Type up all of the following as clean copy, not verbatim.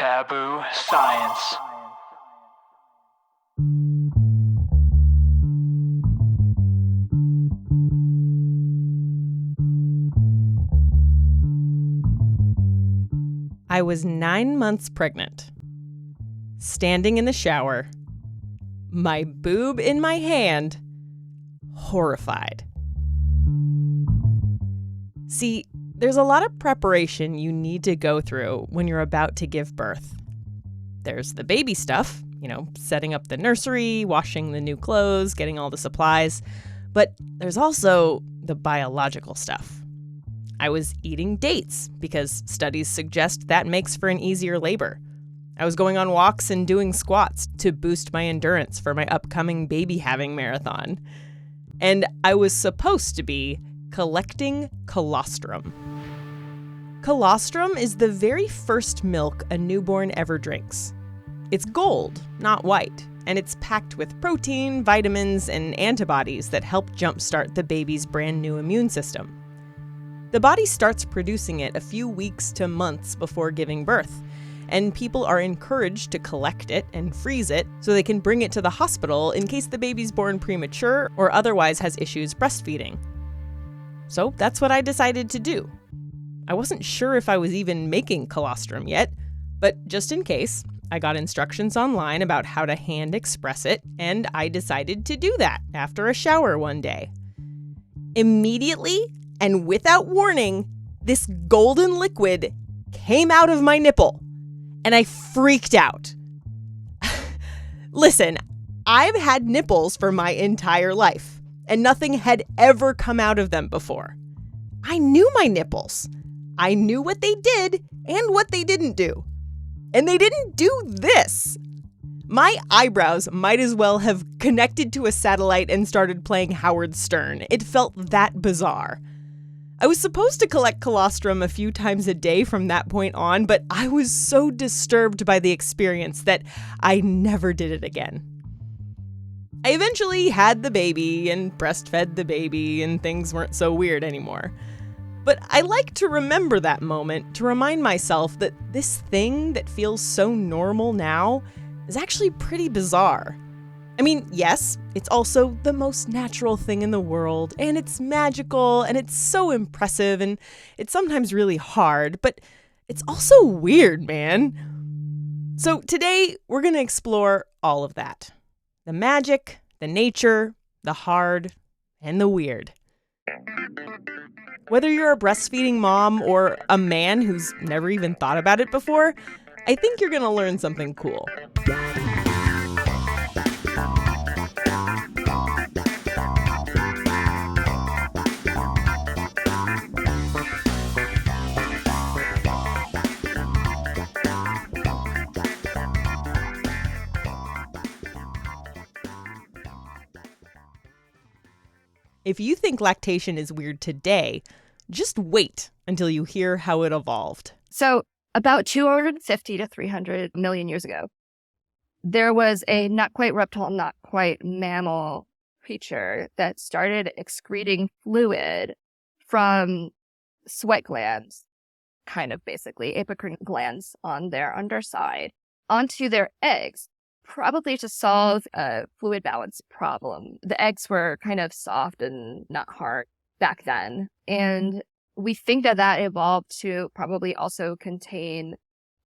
Taboo Science. I was 9 months pregnant, standing in the shower, my boob in my hand, horrified. See, there's a lot of preparation you need to go through when you're about to give birth. There's the baby stuff, setting up the nursery, washing the new clothes, getting all the supplies. But there's also the biological stuff. I was eating dates because studies suggest that makes for an easier labor. I was going on walks and doing squats to boost my endurance for my upcoming baby-having marathon. And I was supposed to be collecting colostrum. Colostrum is the very first milk a newborn ever drinks. It's gold, not white, and it's packed with protein, vitamins, and antibodies that help jumpstart the baby's brand new immune system. The body starts producing it a few weeks to months before giving birth, and people are encouraged to collect it and freeze it so they can bring it to the hospital in case the baby's born premature or otherwise has issues breastfeeding. So that's what I decided to do. I wasn't sure if I was even making colostrum yet, but just in case, I got instructions online about how to hand express it, and I decided to do that after a shower one day. Immediately, and without warning, this golden liquid came out of my nipple, and I freaked out. Listen, I've had nipples for my entire life, and nothing had ever come out of them before. I knew my nipples. I knew what they did and what they didn't do. And they didn't do this. My eyebrows might as well have connected to a satellite and started playing Howard Stern. It felt that bizarre. I was supposed to collect colostrum a few times a day from that point on, but I was so disturbed by the experience that I never did it again. I eventually had the baby and breastfed the baby, and things weren't so weird anymore. But I like to remember that moment to remind myself that this thing that feels so normal now is actually pretty bizarre. I mean, yes, it's also the most natural thing in the world, and it's magical, and it's so impressive, and it's sometimes really hard, but it's also weird, man. So today, we're going to explore all of that. The magic, the nature, the hard, and the weird. Whether you're a breastfeeding mom or a man who's never even thought about it before, I think you're going to learn something cool. If you think lactation is weird today, just wait until you hear how it evolved. So about 250 to 300 million years ago, there was a not quite reptile, not quite mammal creature that started excreting fluid from sweat glands, kind of basically apocrine glands on their underside, onto their eggs. Probably to solve a fluid balance problem. The eggs were kind of soft and not hard back then. And we think that evolved to probably also contain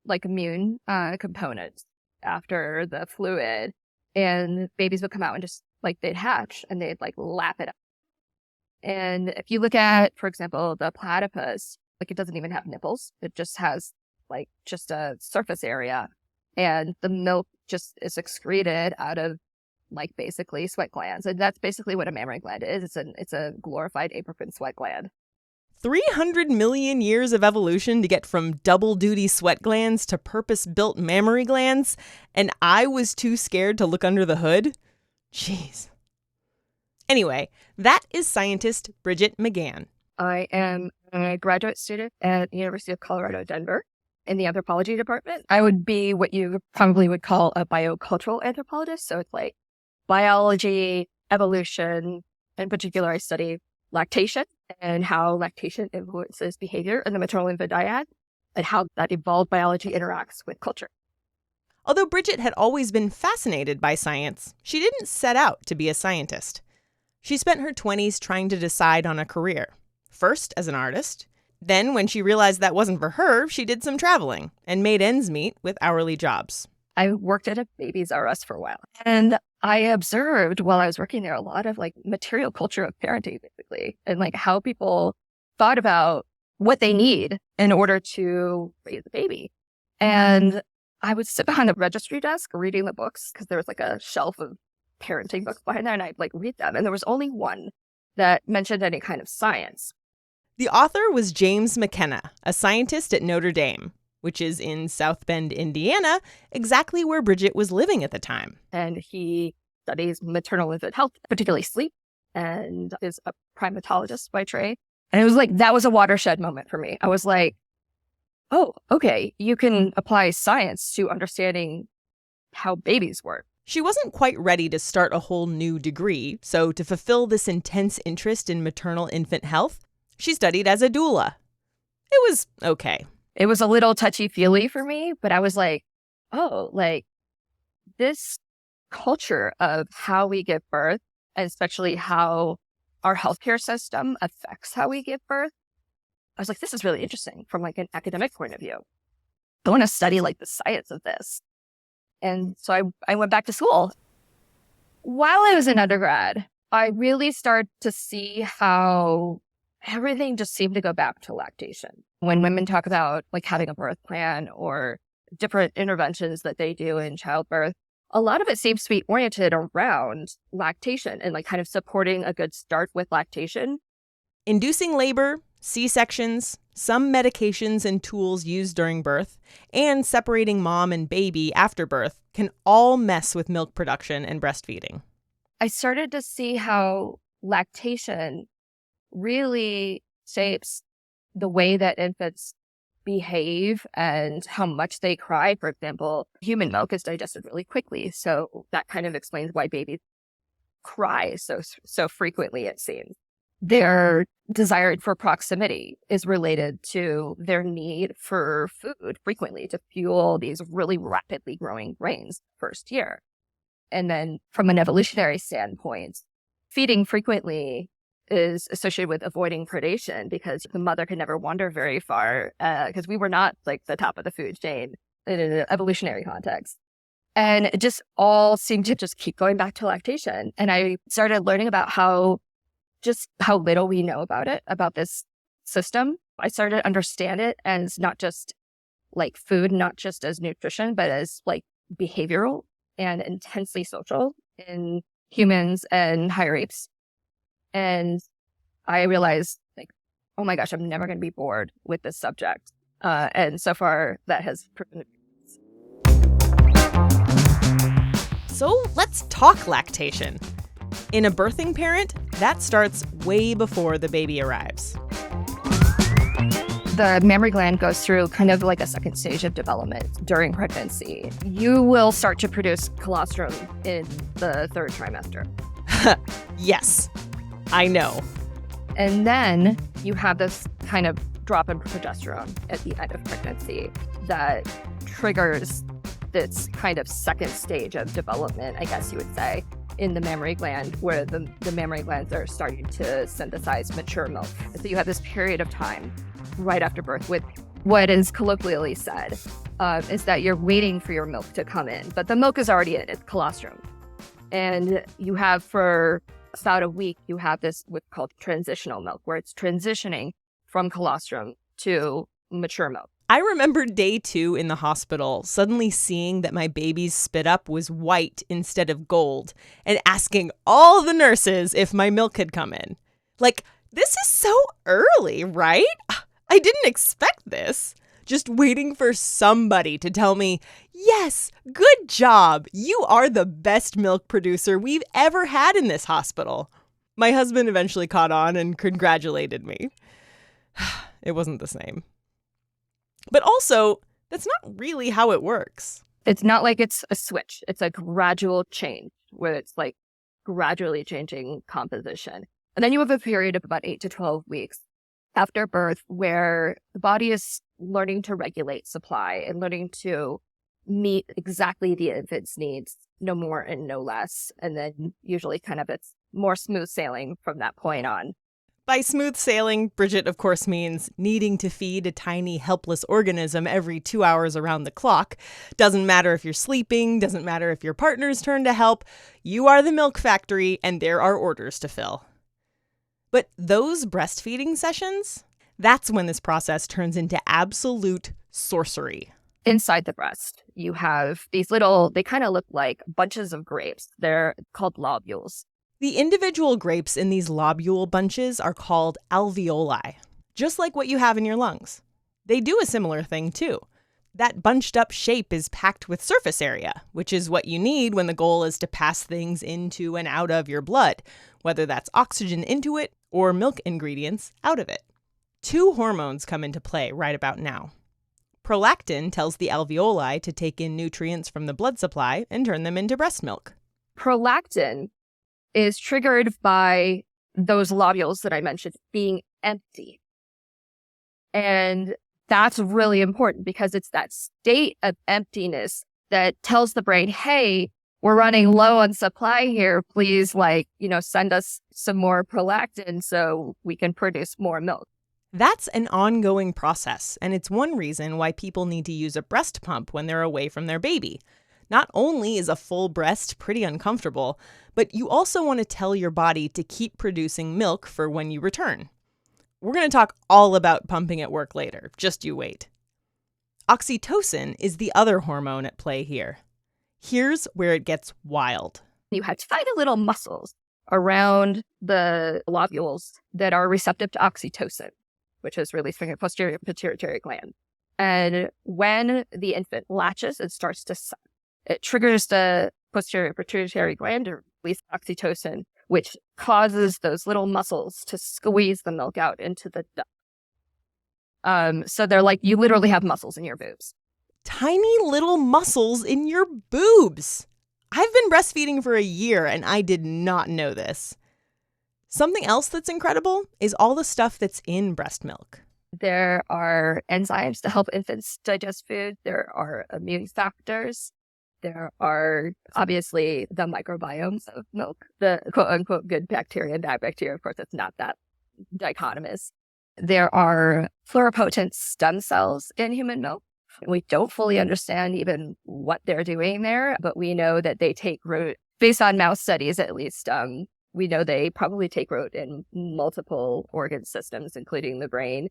like immune components after the fluid. And babies would come out and just they'd hatch and they'd lap it up. And if you look at, for example, the platypus, it doesn't even have nipples. It just has just a surface area. And the milk just is excreted out of basically sweat glands. And that's basically what a mammary gland is. It's a glorified apocrine sweat gland. 300 million years of evolution to get from double-duty sweat glands to purpose-built mammary glands, and I was too scared to look under the hood? Jeez. Anyway, that is scientist Bridget McGann. I am a graduate student at the University of Colorado, Denver, in the anthropology department. I would be what you probably would call a biocultural anthropologist. So it's biology, evolution. In particular, I study lactation and how lactation influences behavior in the maternal infant dyad. and how that evolved biology interacts with culture. Although Bridget had always been fascinated by science, she didn't set out to be a scientist. She spent her 20s trying to decide on a career. First as an artist. Then, when she realized that wasn't for her, she did some traveling and made ends meet with hourly jobs. I worked at a Babies R Us for a while. And I observed while I was working there a lot of like material culture of parenting, basically, and like how people thought about what they need in order to raise a baby. And I would sit behind the registry desk reading the books because there was like a shelf of parenting books behind there, and I'd like read them. And there was only one that mentioned any kind of science. The author was James McKenna, a scientist at Notre Dame, which is in South Bend, Indiana, exactly where Bridget was living at the time. And he studies maternal infant health, particularly sleep, and is a primatologist by trade. And it was like, that was a watershed moment for me. I was like, oh, okay, you can apply science to understanding how babies work. She wasn't quite ready to start a whole new degree, so to fulfill this intense interest in maternal infant health, she studied as a doula. It was okay. It was a little touchy-feely for me, but I was like, oh, like this culture of how we give birth, and especially how our healthcare system affects how we give birth, I was like, this is really interesting from like an academic point of view. I want to study like the science of this. And so I went back to school. While I was in undergrad, I really started to see how everything just seemed to go back to lactation. When women talk about like having a birth plan or different interventions that they do in childbirth, a lot of it seems to be oriented around lactation and like kind of supporting a good start with lactation. Inducing labor, C-sections, some medications and tools used during birth, and separating mom and baby after birth can all mess with milk production and breastfeeding. I started to see how lactation really shapes the way that infants behave and how much they cry. For example, human milk is digested really quickly, so that kind of explains why babies cry so frequently, it seems. Their desire for proximity is related to their need for food frequently to fuel these really rapidly growing brains first year. And then from an evolutionary standpoint, feeding frequently is associated with avoiding predation because the mother can never wander very far because we were not like the top of the food chain in an evolutionary context. And it just all seemed to just keep going back to lactation. And I started learning about how little we know about it, about this system. I started to understand it as not just like food, not just as nutrition, but as like behavioral and intensely social in humans and higher apes. And I realized, like, oh my gosh, I'm never going to be bored with this subject. And so far, that has proven to be. So let's talk lactation. In a birthing parent, that starts way before the baby arrives. The mammary gland goes through kind of like a second stage of development during pregnancy. You will start to produce colostrum in the third trimester. Yes, I know. And then you have this kind of drop in progesterone at the end of pregnancy that triggers this kind of second stage of development, I guess you would say, in the mammary gland, where the mammary glands are starting to synthesize mature milk. So you have this period of time right after birth with what is colloquially said is that you're waiting for your milk to come in, but the milk is already in, it's colostrum. And you have for about a week, you have this what's called transitional milk, where it's transitioning from colostrum to mature milk. I remember day 2 in the hospital suddenly seeing that my baby's spit up was white instead of gold and asking all the nurses if my milk had come in. Like, this is so early, right? I didn't expect this. Just waiting for somebody to tell me, yes, good job. You are the best milk producer we've ever had in this hospital. My husband eventually caught on and congratulated me. It wasn't the same. But also, that's not really how it works. It's not like it's a switch. It's a gradual change where it's like gradually changing composition. And then you have a period of about 8 to 12 weeks after birth where the body is learning to regulate supply and learning to meet exactly the infant's needs, no more and no less. And then usually kind of it's more smooth sailing from that point on. By smooth sailing, Bridget, of course, means needing to feed a tiny, helpless organism every 2 hours around the clock. Doesn't matter if you're sleeping, doesn't matter if your partner's turn to help. You are the milk factory, and there are orders to fill. But those breastfeeding sessions, that's when this process turns into absolute sorcery. Inside the breast, you have these little, they kind of look like bunches of grapes. They're called lobules. The individual grapes in these lobule bunches are called alveoli, just like what you have in your lungs. They do a similar thing, too. That bunched up shape is packed with surface area, which is what you need when the goal is to pass things into and out of your blood, whether that's oxygen into it or milk ingredients out of it. 2 hormones come into play right about now. Prolactin tells the alveoli to take in nutrients from the blood supply and turn them into breast milk. Prolactin is triggered by those lobules that I mentioned being empty. And that's really important because it's that state of emptiness that tells the brain, hey, we're running low on supply here. Please, send us some more prolactin so we can produce more milk. That's an ongoing process, and it's one reason why people need to use a breast pump when they're away from their baby. Not only is a full breast pretty uncomfortable, but you also want to tell your body to keep producing milk for when you return. We're going to talk all about pumping at work later. Just you wait. Oxytocin is the other hormone at play here. Here's where it gets wild. You have tiny little muscles around the lobules that are receptive to oxytocin, which is released from your posterior pituitary gland. And when the infant latches and starts to suck, it triggers the posterior pituitary gland to release oxytocin, which causes those little muscles to squeeze the milk out into the duct. So they're like, you literally have muscles in your boobs. Tiny little muscles in your boobs. I've been breastfeeding for a year and I did not know this. Something else that's incredible is all the stuff that's in breast milk. There are enzymes to help infants digest food. There are immune factors. There are obviously the microbiomes of milk, the quote unquote good bacteria and bad bacteria. Of course, it's not that dichotomous. There are pluripotent stem cells in human milk. We don't fully understand even what they're doing there, but we know that they take root, based on mouse studies at least. We know they probably take root in multiple organ systems, including the brain.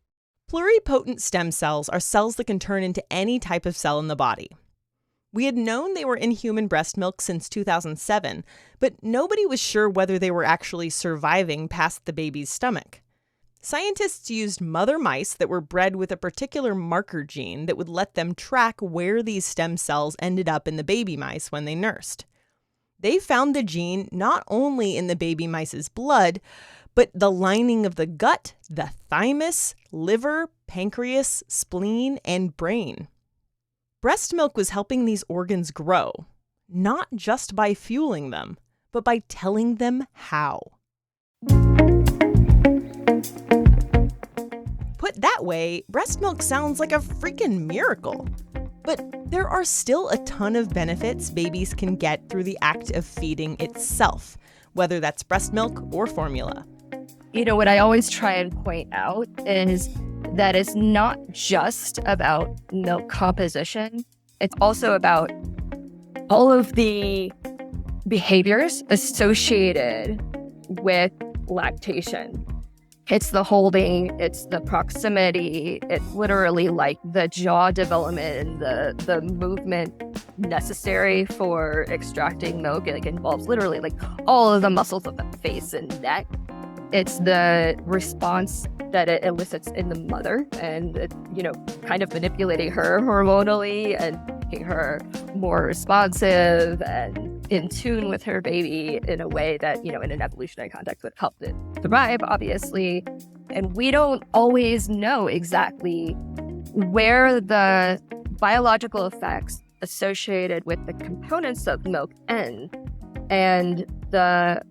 Pluripotent stem cells are cells that can turn into any type of cell in the body. We had known they were in human breast milk since 2007, but nobody was sure whether they were actually surviving past the baby's stomach. Scientists used mother mice that were bred with a particular marker gene that would let them track where these stem cells ended up in the baby mice when they nursed. They found the gene not only in the baby mice's blood, but the lining of the gut, the thymus, liver, pancreas, spleen, and brain. Breast milk was helping these organs grow, not just by fueling them, but by telling them how. Put that way, breast milk sounds like a freaking miracle. But there are still a ton of benefits babies can get through the act of feeding itself, whether that's breast milk or formula. You know, what I always try and point out is that it's not just about milk composition. It's also about all of the behaviors associated with lactation. It's the holding, it's the proximity, it's literally like the jaw development and the movement necessary for extracting milk. It involves literally like all of the muscles of the face and neck. It's the response that it elicits in the mother and, kind of manipulating her hormonally and making her more responsive and in tune with her baby in a way that, in an evolutionary context would help it thrive, obviously. And we don't always know exactly where the biological effects associated with the components of milk end and the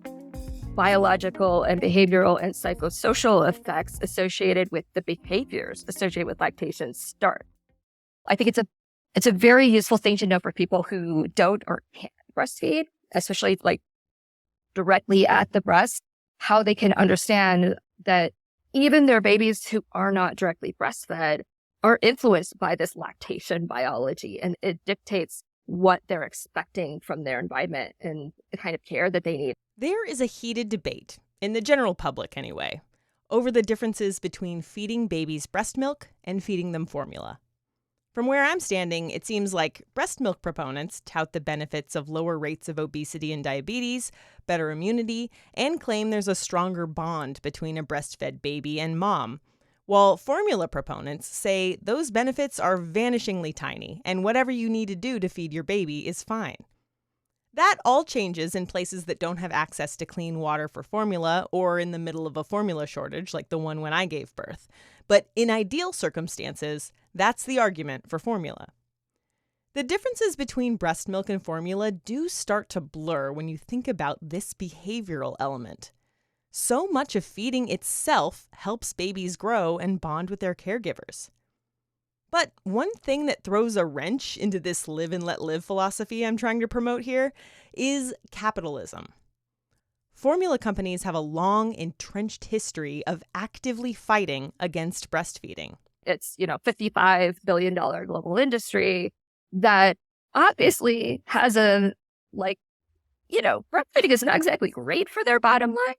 biological and behavioral and psychosocial effects associated with the behaviors associated with lactation start. I think it's a very useful thing to know for people who don't or can't breastfeed, especially like directly at the breast, how they can understand that even their babies who are not directly breastfed are influenced by this lactation biology, and it dictates what they're expecting from their environment and the kind of care that they need. There is a heated debate, in the general public anyway, over the differences between feeding babies breast milk and feeding them formula. From where I'm standing, it seems like breast milk proponents tout the benefits of lower rates of obesity and diabetes, better immunity, and claim there's a stronger bond between a breastfed baby and mom, while formula proponents say those benefits are vanishingly tiny and whatever you need to do to feed your baby is fine. That all changes in places that don't have access to clean water for formula or in the middle of a formula shortage like the one when I gave birth. But in ideal circumstances, that's the argument for formula. The differences between breast milk and formula do start to blur when you think about this behavioral element. So much of feeding itself helps babies grow and bond with their caregivers. But one thing that throws a wrench into this live and let live philosophy I'm trying to promote here is capitalism. Formula companies have a long, entrenched history of actively fighting against breastfeeding. It's, $55 billion global industry that obviously has breastfeeding is not exactly great for their bottom line.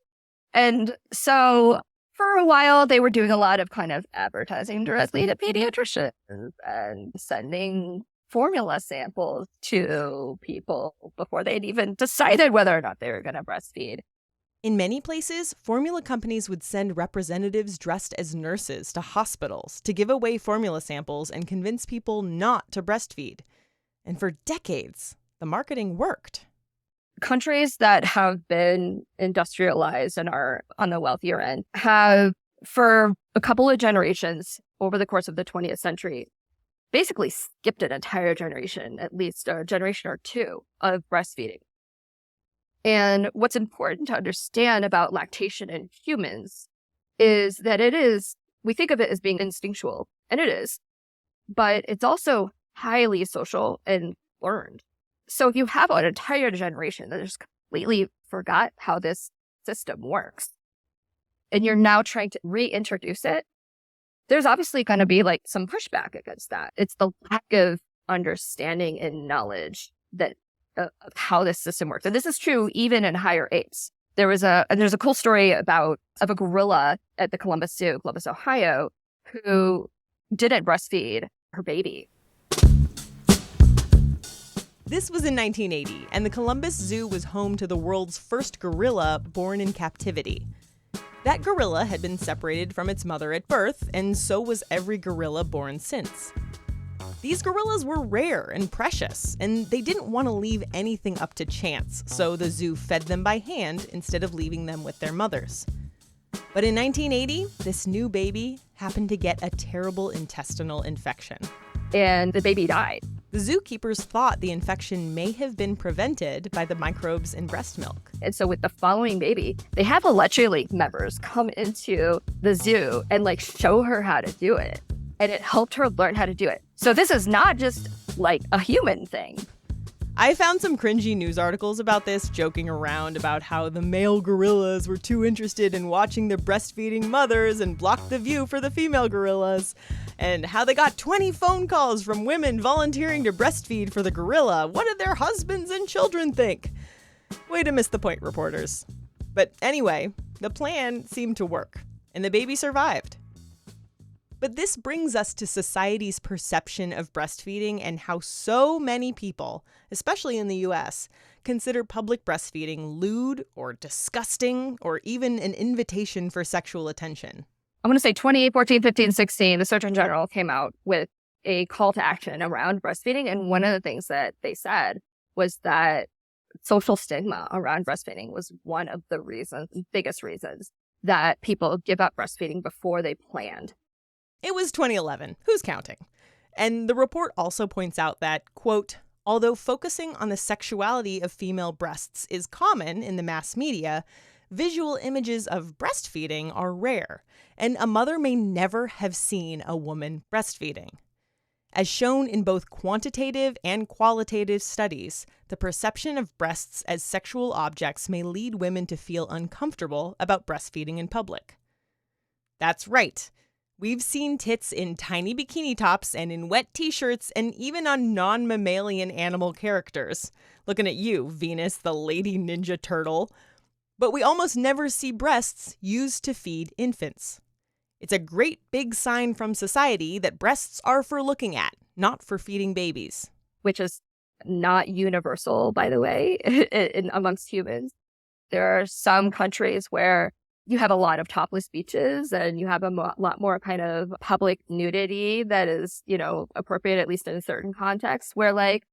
And so for a while, they were doing a lot of kind of advertising directly to pediatricians and sending formula samples to people before they'd even decided whether or not they were going to breastfeed. In many places, formula companies would send representatives dressed as nurses to hospitals to give away formula samples and convince people not to breastfeed. And for decades, the marketing worked. Countries that have been industrialized and are on the wealthier end have, for a couple of generations over the course of the 20th century, basically skipped an entire generation, at least a generation or two, of breastfeeding. And what's important to understand about lactation in humans is that we think of it as being instinctual, and it is, but it's also highly social and learned. So if you have an entire generation that just completely forgot how this system works, and you're now trying to reintroduce it, there's obviously going to be some pushback against that. It's the lack of understanding and knowledge of how this system works. And this is true even in higher apes. There's a cool story of a gorilla at the Columbus Zoo, Columbus, Ohio, who didn't breastfeed her baby. This was in 1980, and the Columbus Zoo was home to the world's first gorilla born in captivity. That gorilla had been separated from its mother at birth, and so was every gorilla born since. These gorillas were rare and precious, and they didn't want to leave anything up to chance, so the zoo fed them by hand instead of leaving them with their mothers. But in 1980, this new baby happened to get a terrible intestinal infection. And the baby died. The zookeepers thought the infection may have been prevented by the microbes in breast milk. And so with the following baby, they have Latch members come into the zoo and show her how to do it. And it helped her learn how to do it. So this is not just a human thing. I found some cringy news articles about this, joking around about how the male gorillas were too interested in watching the breastfeeding mothers and blocked the view for the female gorillas, and how they got 20 phone calls from women volunteering to breastfeed for the gorilla. What did their husbands and children think? Way to miss the point, reporters. But anyway, the plan seemed to work, and the baby survived. But this brings us to society's perception of breastfeeding and how so many people, especially in the US, consider public breastfeeding lewd or disgusting or even an invitation for sexual attention. I'm going to say 2014, 15, 16, the Surgeon General came out with a call to action around breastfeeding. And one of the things that they said was that social stigma around breastfeeding was one of the biggest reasons that people give up breastfeeding before they planned. It was 2011. Who's counting? And the report also points out that, quote, although focusing on the sexuality of female breasts is common in the mass media, visual images of breastfeeding are rare, and a mother may never have seen a woman breastfeeding. As shown in both quantitative and qualitative studies, the perception of breasts as sexual objects may lead women to feel uncomfortable about breastfeeding in public. That's right. We've seen tits in tiny bikini tops and in wet t-shirts and even on non-mammalian animal characters. Looking at you, Venus, the lady ninja turtle. But we almost never see breasts used to feed infants. It's a great big sign from society that breasts are for looking at, not for feeding babies. Which is not universal, by the way, amongst humans. There are some countries where you have a lot of topless beaches and you have a lot more kind of public nudity that is, appropriate, at least in certain contexts, where like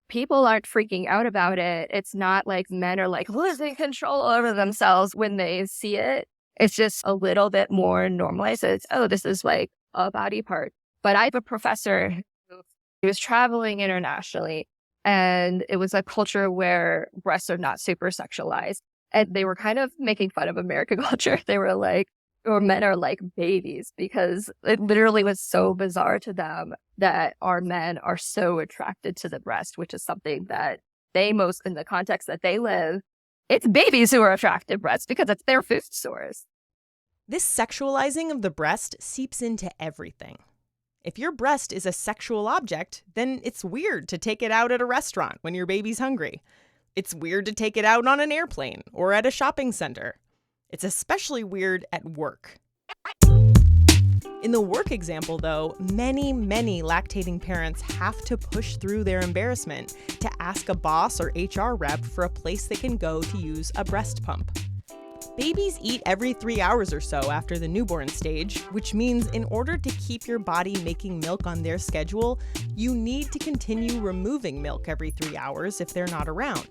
people aren't freaking out about it. It's not like men are like losing control over themselves when they see it. It's just a little bit more normalized. It's, oh, this is like a body part. But I have a professor who was traveling internationally, and it was a culture where breasts are not super sexualized. And they were kind of making fun of American culture. They were like, or men are like babies, because it literally was so bizarre to them that our men are so attracted to the breast, which is something that they most, in the context that they live, it's babies who are attracted to breasts because it's their food source. This sexualizing of the breast seeps into everything. If your breast is a sexual object, then it's weird to take it out at a restaurant when your baby's hungry. It's weird to take it out on an airplane or at a shopping center. It's especially weird at work. In the work example, though, many lactating parents have to push through their embarrassment to ask a boss or HR rep for a place they can go to use a breast pump. Babies eat every 3 hours or so after the newborn stage, which means in order to keep your body making milk on their schedule, you need to continue removing milk every 3 hours if they're not around.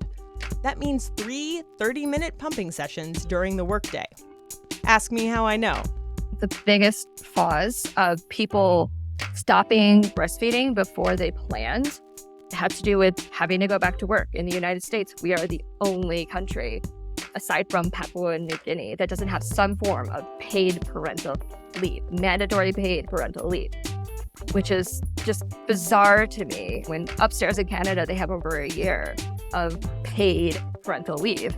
That means 3 30-minute pumping sessions during the workday. Ask me how I know. The biggest cause of people stopping breastfeeding before they planned had to do with having to go back to work. In the United States, we are the only country, aside from Papua New Guinea, that doesn't have some form of paid parental leave, mandatory paid parental leave, which is just bizarre to me. When upstairs in Canada, they have over a year of paid parental leave.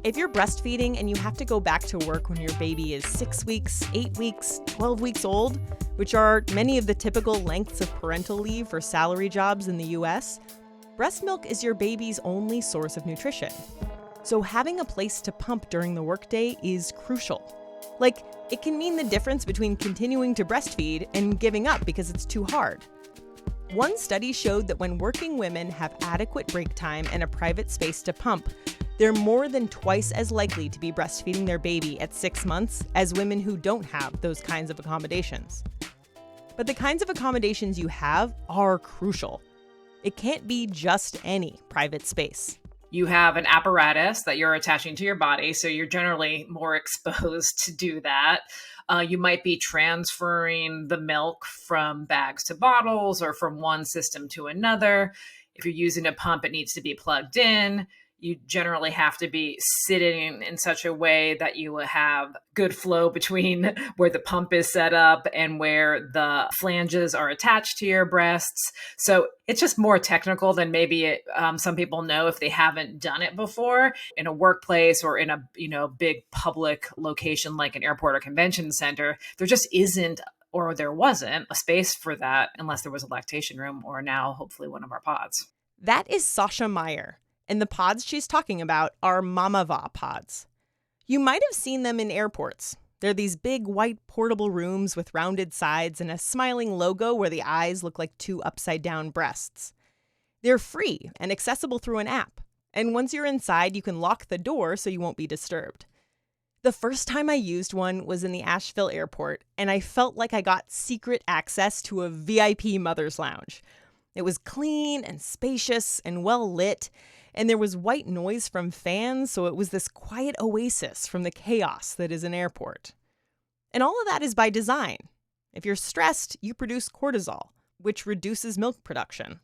If you're breastfeeding and you have to go back to work when your baby is 6 weeks, 8 weeks, 12 weeks old, which are many of the typical lengths of parental leave for salary jobs in the US, breast milk is your baby's only source of nutrition. So having a place to pump during the workday is crucial. Like, it can mean the difference between continuing to breastfeed and giving up because it's too hard. One study showed that when working women have adequate break time and a private space to pump, they're more than twice as likely to be breastfeeding their baby at 6 months as women who don't have those kinds of accommodations. But the kinds of accommodations you have are crucial. It can't be just any private space. You have an apparatus that you're attaching to your body, so you're generally more exposed to do that. You might be transferring the milk from bags to bottles or from one system to another. If you're using a pump, it needs to be plugged in. You generally have to be sitting in such a way that you will have good flow between where the pump is set up and where the flanges are attached to your breasts. So it's just more technical than maybe some people know if they haven't done it before in a workplace or in a big public location like an airport or convention center. There just isn't, or there wasn't, a space for that unless there was a lactation room or now hopefully one of our pods. That is Sascha Mayer. And the pods she's talking about are Mamava pods. You might have seen them in airports. They're these big white portable rooms with rounded sides and a smiling logo where the eyes look like 2 upside-down breasts. They're free and accessible through an app. And once you're inside, you can lock the door so you won't be disturbed. The first time I used one was in the Asheville airport, and I felt like I got secret access to a VIP mother's lounge. It was clean and spacious and well lit, and there was white noise from fans, so it was this quiet oasis from the chaos that is an airport. And all of that is by design. If you're stressed, you produce cortisol, which reduces milk production.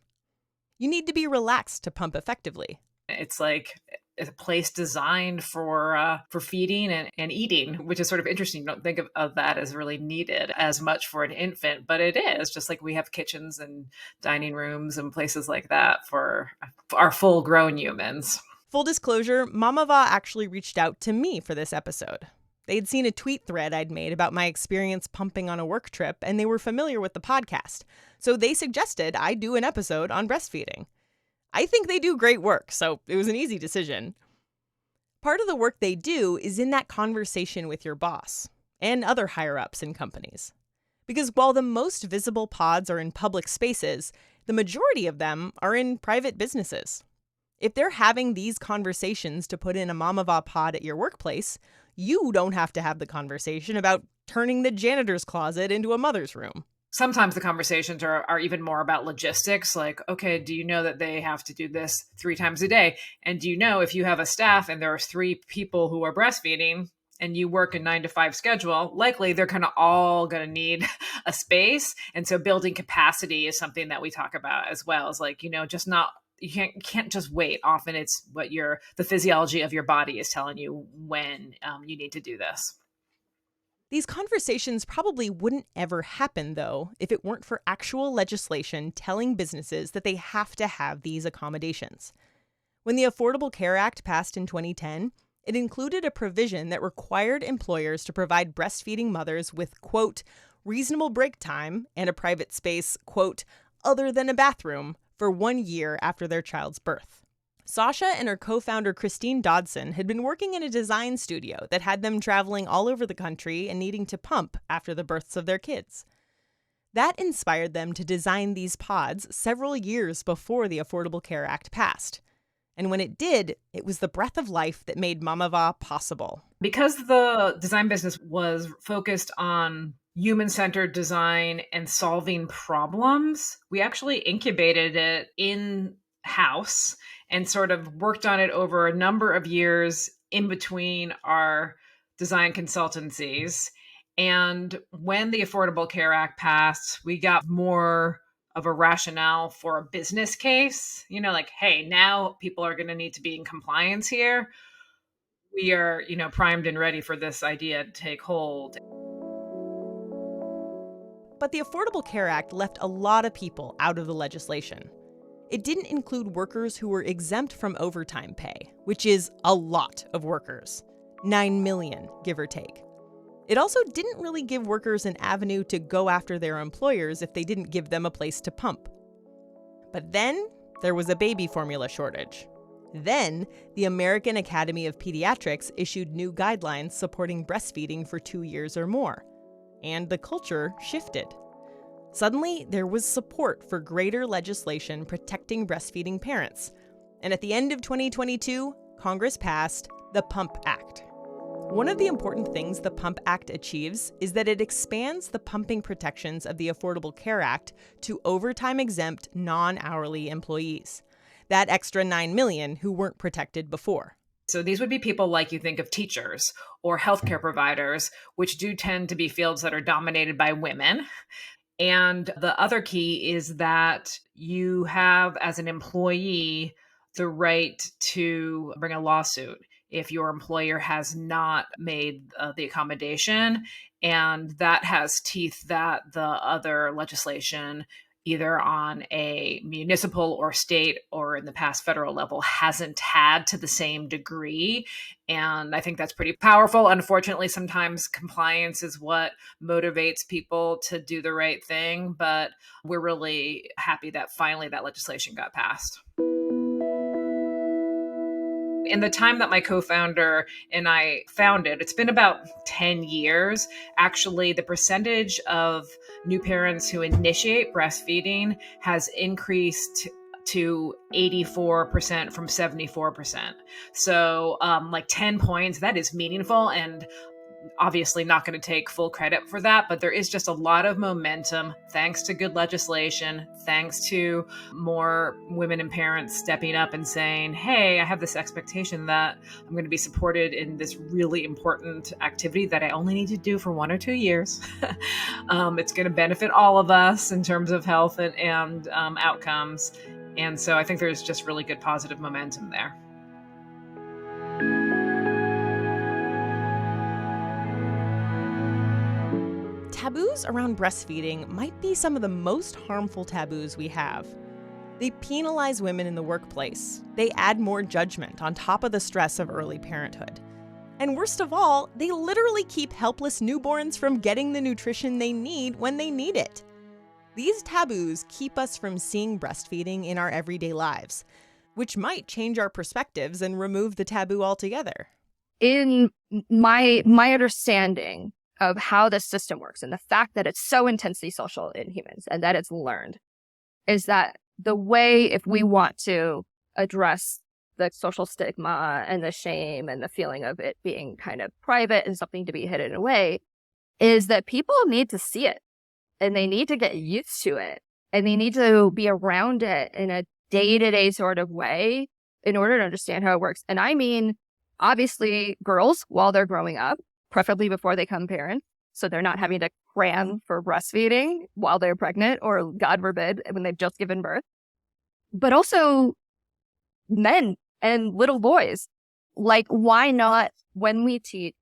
You need to be relaxed to pump effectively. It's like a place designed for feeding and eating, which is sort of interesting. You don't think of that as really needed as much for an infant, but it is, just like we have kitchens and dining rooms and places like that for our full grown humans. Full disclosure, Mamava actually reached out to me for this episode. They'd seen a tweet thread I'd made about my experience pumping on a work trip, and they were familiar with the podcast. So they suggested I do an episode on breastfeeding. I think they do great work, so it was an easy decision. Part of the work they do is in that conversation with your boss and other higher-ups in companies. Because while the most visible pods are in public spaces, the majority of them are in private businesses. If they're having these conversations to put in a Mamava pod at your workplace, you don't have to have the conversation about turning the janitor's closet into a mother's room. Sometimes the conversations are even more about logistics, like, okay, do you know that they have to do this 3 times a day? And do you know if you have a staff and there are 3 people who are breastfeeding and you work a 9 to 5 schedule, likely they're kind of all going to need a space. And so building capacity is something that we talk about as well. It's like, just not, you can't just wait. Often it's what the physiology of your body is telling you when you need to do this. These conversations probably wouldn't ever happen, though, if it weren't for actual legislation telling businesses that they have to have these accommodations. When the Affordable Care Act passed in 2010, it included a provision that required employers to provide breastfeeding mothers with, quote, reasonable break time and a private space, quote, other than a bathroom, for 1 year after their child's birth. Sascha and her co-founder Christine Dodson had been working in a design studio that had them traveling all over the country and needing to pump after the births of their kids. That inspired them to design these pods several years before the Affordable Care Act passed. And when it did, it was the breath of life that made Mamava possible. Because the design business was focused on human-centered design and solving problems, we actually incubated it in-house and sort of worked on it over a number of years in between our design consultancies. And when the Affordable Care Act passed, we got more of a rationale for a business case, like, hey, now people are going to need to be in compliance here. We are, primed and ready for this idea to take hold. But the Affordable Care Act left a lot of people out of the legislation. It didn't include workers who were exempt from overtime pay, which is a lot of workers. 9 million, give or take. It also didn't really give workers an avenue to go after their employers if they didn't give them a place to pump. But then there was a baby formula shortage. Then the American Academy of Pediatrics issued new guidelines supporting breastfeeding for 2 years or more. And the culture shifted. Suddenly, there was support for greater legislation protecting breastfeeding parents. And at the end of 2022, Congress passed the Pump Act. One of the important things the Pump Act achieves is that it expands the pumping protections of the Affordable Care Act to overtime-exempt non-hourly employees. That extra 9 million who weren't protected before. So these would be people like you think of teachers or healthcare providers, which do tend to be fields that are dominated by women. And the other key is that you have, as an employee, the right to bring a lawsuit if your employer has not made the accommodation. And that has teeth that the other legislation, either on a municipal or state or in the past federal level, hasn't had to the same degree. And I think that's pretty powerful. Unfortunately, sometimes compliance is what motivates people to do the right thing, but we're really happy that finally that legislation got passed. In the time that my co-founder and I founded, it's been about 10 years. Actually, the percentage of new parents who initiate breastfeeding has increased to 84% from 74%. So like 10 points, that is meaningful, and obviously not going to take full credit for that, but there is just a lot of momentum thanks to good legislation, thanks to more women and parents stepping up and saying, hey, I have this expectation that I'm going to be supported in this really important activity that I only need to do for 1 or 2 years. It's going to benefit all of us in terms of health and outcomes. And so I think there's just really good positive momentum there. taboos around breastfeeding might be some of the most harmful taboos we have. They penalize women in the workplace. They add more judgment on top of the stress of early parenthood. And worst of all, they literally keep helpless newborns from getting the nutrition they need when they need it. These taboos keep us from seeing breastfeeding in our everyday lives, which might change our perspectives and remove the taboo altogether. In my understanding of how this system works and the fact that it's so intensely social in humans and that it's learned is that the way, if we want to address the social stigma and the shame and the feeling of it being kind of private and something to be hidden away, is that people need to see it and they need to get used to it and they need to be around it in a day-to-day sort of way in order to understand how it works. And I mean, obviously, girls, while they're growing up, preferably before they become parents, so they're not having to cram for breastfeeding while they're pregnant or, God forbid, when they've just given birth. But also men and little boys. Like, why not, when we teach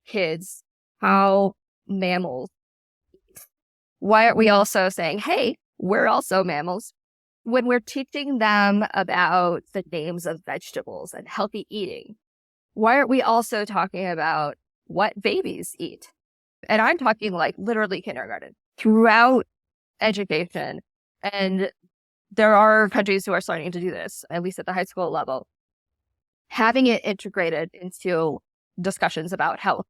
kids how mammals eat, why aren't we also saying, hey, we're also mammals? When we're teaching them about the names of vegetables and healthy eating, why aren't we also talking about what babies eat? And I'm talking like literally kindergarten, throughout education. And there are countries who are starting to do this, at least at the high school level, having it integrated into discussions about health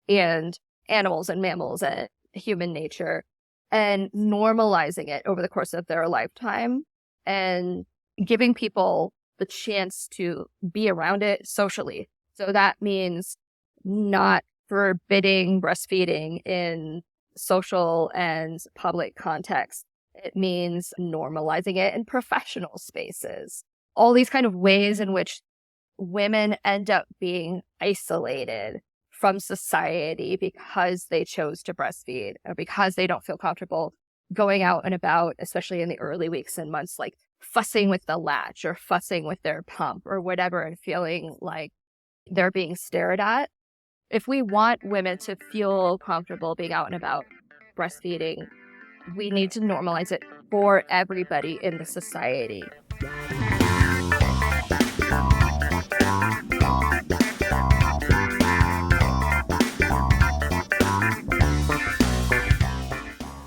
and animals and mammals and human nature and normalizing it over the course of their lifetime and giving people the chance to be around it socially. So that means not forbidding breastfeeding in social and public contexts. It means normalizing it in professional spaces. All these kind of ways in which women end up being isolated from society because they chose to breastfeed or because they don't feel comfortable going out and about, especially in the early weeks and months, like fussing with the latch or fussing with their pump or whatever and feeling like they're being stared at. If we want women to feel comfortable being out and about breastfeeding, we need to normalize it for everybody in the society.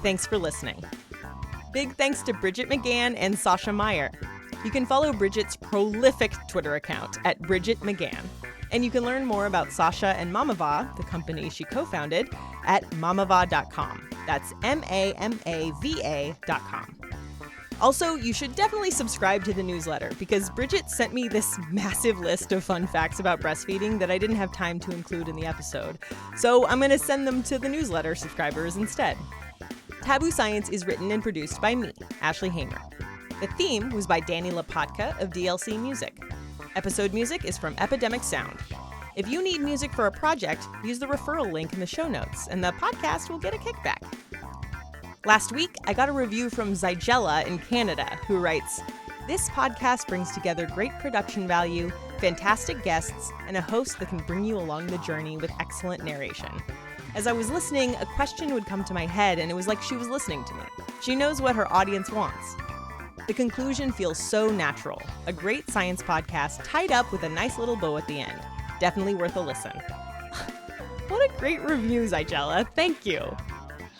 Thanks for listening. Big thanks to Bridget McGann and Sascha Mayer. You can follow Bridget's prolific Twitter account at Bridget McGann. And you can learn more about Sascha and Mamava, the company she co-founded, at mamava.com. That's MAMAVA.com. Also, you should definitely subscribe to the newsletter because Bridget sent me this massive list of fun facts about breastfeeding that I didn't have time to include in the episode. So I'm going to send them to the newsletter subscribers instead. Taboo Science is written and produced by me, Ashley Hamer. The theme was by Danny Lopatka of DLC Music. Episode music is from Epidemic Sound. If you need music for a project, use the referral link in the show notes, and the podcast will get a kickback. Last week, I got a review from Zygella in Canada, who writes, "This podcast brings together great production value, fantastic guests, and a host that can bring you along the journey with excellent narration. As I was listening, a question would come to my head, and it was like she was listening to me. She knows what her audience wants. The conclusion feels so natural. A great science podcast tied up with a nice little bow at the end. Definitely worth a listen." What a great review, Zygella. Thank you.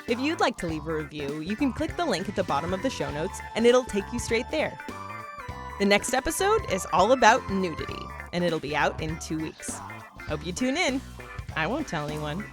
If you'd like to leave a review, you can click the link at the bottom of the show notes, and it'll take you straight there. The next episode is all about nudity, and it'll be out in 2 weeks. Hope you tune in. I won't tell anyone.